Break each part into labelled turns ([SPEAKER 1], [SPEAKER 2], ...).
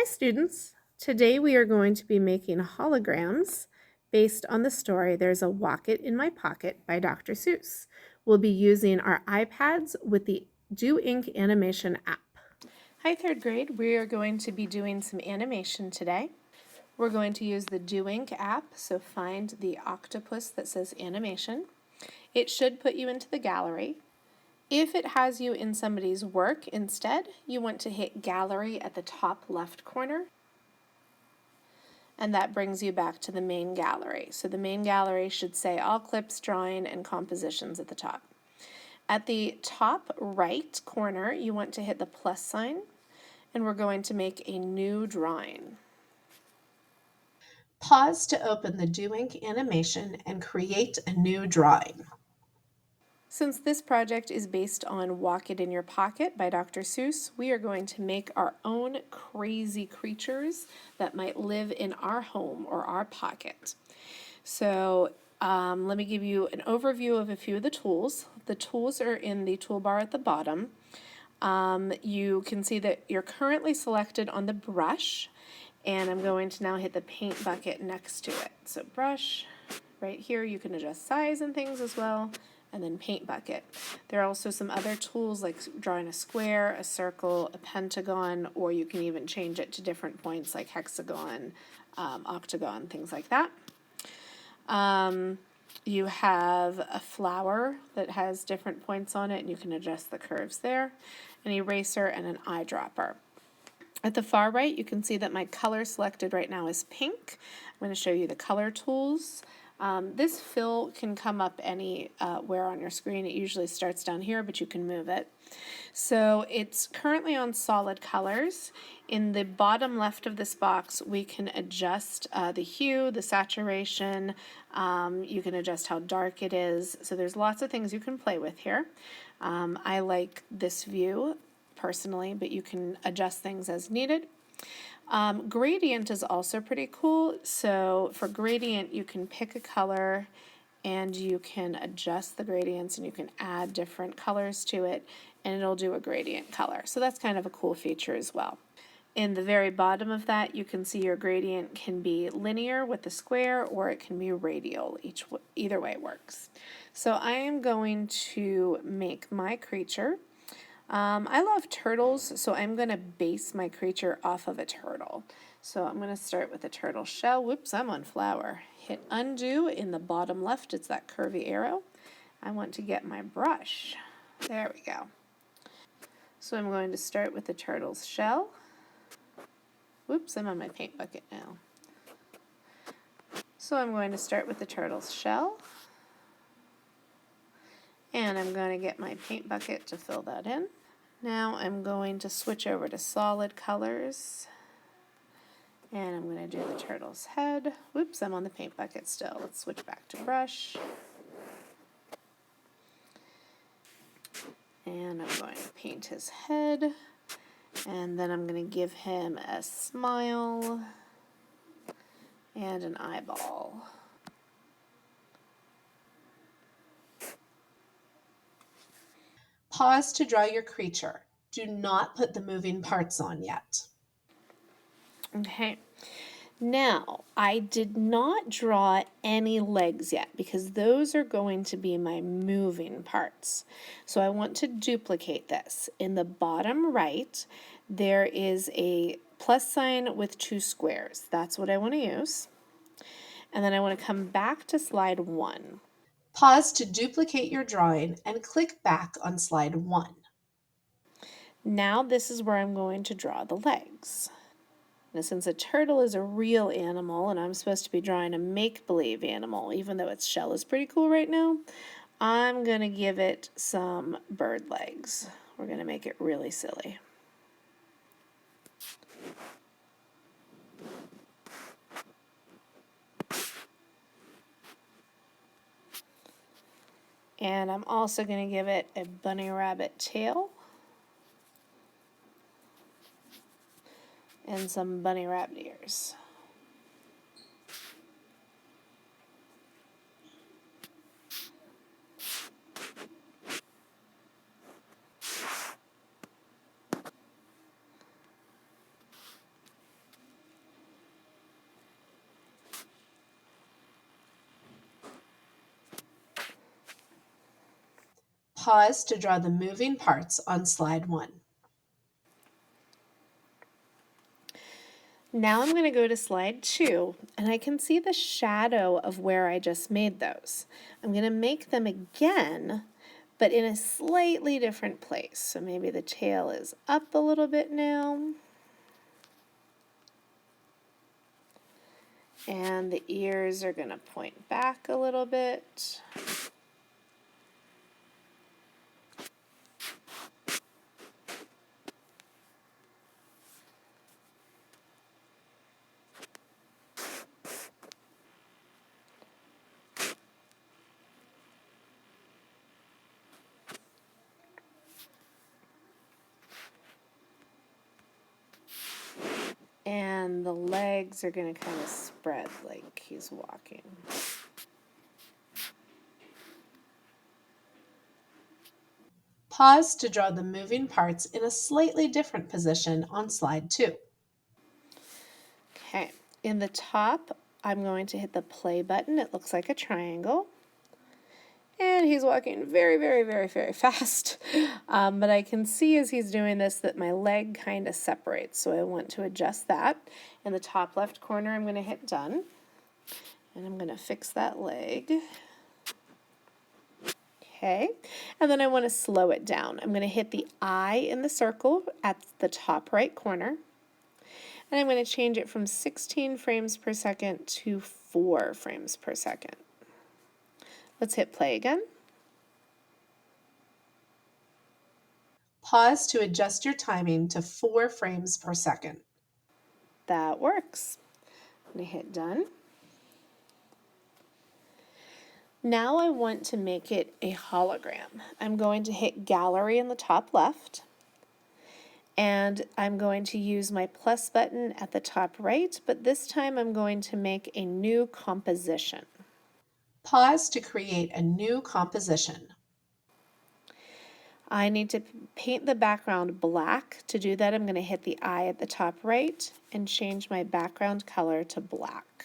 [SPEAKER 1] Hi students! Today we are going to be making holograms based on the story There's a Wocket in My Pocket by Dr. Seuss. We'll be using our iPads with the DoInk animation app. Hi third grade, we are going to be doing some animation today. We're going to use the DoInk app, so find the octopus that says animation. It should put you into the gallery. If it has you in somebody's work instead, you want to hit gallery at the top left corner, and that brings you back to the main gallery. So the main gallery should say all clips, drawing, and compositions at the top. At the top right corner, you want to hit the plus sign, and we're going to make a new drawing. Pause to open the DoInk animation and create a new drawing. Since this project is based on Walk It in Your Pocket by Dr. Seuss, we are going to make our own crazy creatures that might live in our home or our pocket. So let me give you an overview of a few of the tools. The tools are in the toolbar at the bottom. You can see that you're currently selected on the brush, and I'm going to now hit the paint bucket next to it. So brush, right here you can adjust size and things as well, and then paint bucket. There are also some other tools like drawing a square, a circle, a pentagon, or you can even change it to different points like hexagon, octagon, things like that. You have a flower that has different points on it, and you can adjust the curves there, an eraser, and an eyedropper. At the far right, you can see that my color selected right now is pink. I'm going to show you the color tools. This fill can come up anywhere on your screen. It usually starts down here, but you can move it. So it's currently on solid colors. In the bottom left of this box, we can adjust the hue, the saturation. You can adjust how dark it is. So there's lots of things you can play with here. I like this view personally, but you can adjust things as needed. Gradient is also pretty cool. So for gradient, you can pick a color and you can adjust the gradients and you can add different colors to it and it'll do a gradient color. So that's kind of a cool feature as well. In the very bottom of that, you can see your gradient can be linear with the square or it can be radial. Either way works. So I am going to make my creature. I love turtles, so I'm going to base my creature off of a turtle. So I'm going to start with a turtle shell. Whoops, I'm on flower. Hit undo in the bottom left. It's that curvy arrow. I want to get my brush. There we go. So I'm going to start with the turtle's shell. Whoops, I'm on my paint bucket now. So I'm going to start with the turtle's shell. And I'm going to get my paint bucket to fill that in. Now I'm going to switch over to solid colors. And I'm going to do the turtle's head. Whoops, I'm on the paint bucket still. Let's switch back to brush. And I'm going to paint his head. And then I'm going to give him a smile and an eyeball. Pause to draw your creature. Do not put the moving parts on yet. Okay. Now, I did not draw any legs yet because those are going to be my moving parts. So I want to duplicate this. In the bottom right, there is a plus sign with two squares. That's what I want to use. And then I want to come back to slide 1. Pause to duplicate your drawing and click back on slide 1. Now this is where I'm going to draw the legs. Now, since a turtle is a real animal and I'm supposed to be drawing a make-believe animal, even though its shell is pretty cool right now, I'm going to give it some bird legs. We're going to make it really silly. And I'm also going to give it a bunny rabbit tail and some bunny rabbit ears.
[SPEAKER 2] Pause to draw the moving parts on slide 1.
[SPEAKER 1] Now I'm going to go to slide 2, and I can see the shadow of where I just made those. I'm going to make them again, but in a slightly different place. So maybe the tail is up a little bit now. And the ears are going to point back a little bit. And the legs are going to kind of spread like he's walking.
[SPEAKER 2] Pause to draw the moving parts in a slightly different position on slide 2.
[SPEAKER 1] Okay, in the top, I'm going to hit the play button. It looks like a triangle. And he's walking very, very, very, very fast. But I can see as he's doing this that my leg kind of separates, so I want to adjust that. In the top left corner, I'm going to hit done. And I'm going to fix that leg. Okay, and then I want to slow it down. I'm going to hit the eye in the circle at the top right corner. And I'm going to change it from 16 frames per second to 4 frames per second. Let's hit play again.
[SPEAKER 2] Pause to adjust your timing to 4 frames per second.
[SPEAKER 1] That works. I'm going to hit done. Now I want to make it a hologram. I'm going to hit gallery in the top left. And I'm going to use my plus button at the top right, but this time I'm going to make a new composition.
[SPEAKER 2] Pause to create a new composition.
[SPEAKER 1] I need to paint the background black. To do that, I'm going to hit the eye at the top right and change my background color to black.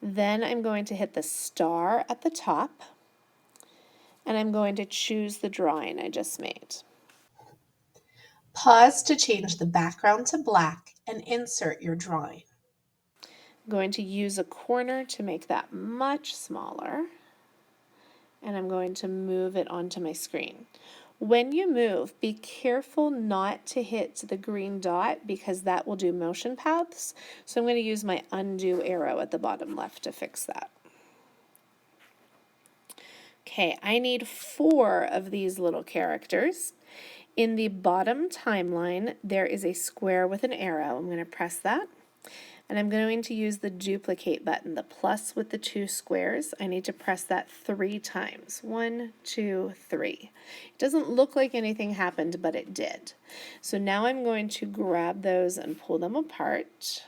[SPEAKER 1] Then I'm going to hit the star at the top, and I'm going to choose the drawing I just made.
[SPEAKER 2] Pause to change the background to black and insert your drawing.
[SPEAKER 1] I'm going to use a corner to make that much smaller, and I'm going to move it onto my screen. When you move, be careful not to hit the green dot because that will do motion paths. So I'm going to use my undo arrow at the bottom left to fix that. Okay, I need 4 of these little characters. In the bottom timeline, there is a square with an arrow. I'm going to press that. And I'm going to use the duplicate button, the plus with the 2 squares. I need to press that 3 times. 1, 2, 3. It doesn't look like anything happened, but it did. So now I'm going to grab those and pull them apart.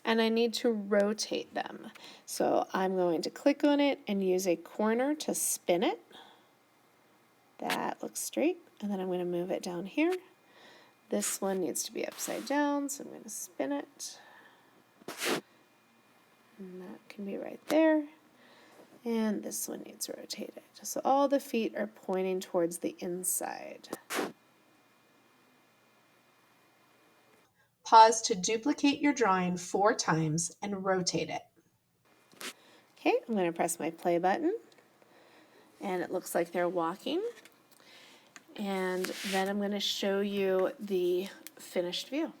[SPEAKER 1] And I need to rotate them. So I'm going to click on it and use a corner to spin it. That looks straight. And then I'm going to move it down here. This one needs to be upside down, so I'm going to spin it. And that can be right there. And this one needs rotated. So all the feet are pointing towards the inside.
[SPEAKER 2] Pause to duplicate your drawing 4 times and rotate it.
[SPEAKER 1] Okay, I'm going to press my play button. And it looks like they're walking. And then I'm going to show you the finished view.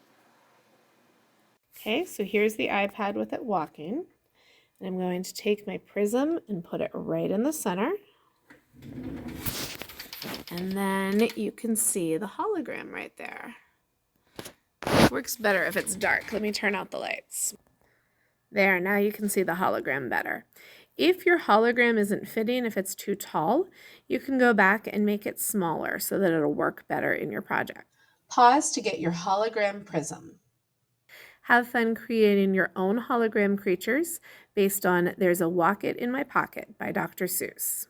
[SPEAKER 1] Okay, so here's the iPad with it walking. And I'm going to take my prism and put it right in the center. And then you can see the hologram right there. It works better if it's dark. Let me turn out the lights. There, now you can see the hologram better. If your hologram isn't fitting, if it's too tall, you can go back and make it smaller so that it'll work better in your project.
[SPEAKER 2] Pause to get your hologram prism.
[SPEAKER 1] Have fun creating your own hologram creatures based on There's a Walk It in My Pocket by Dr. Seuss.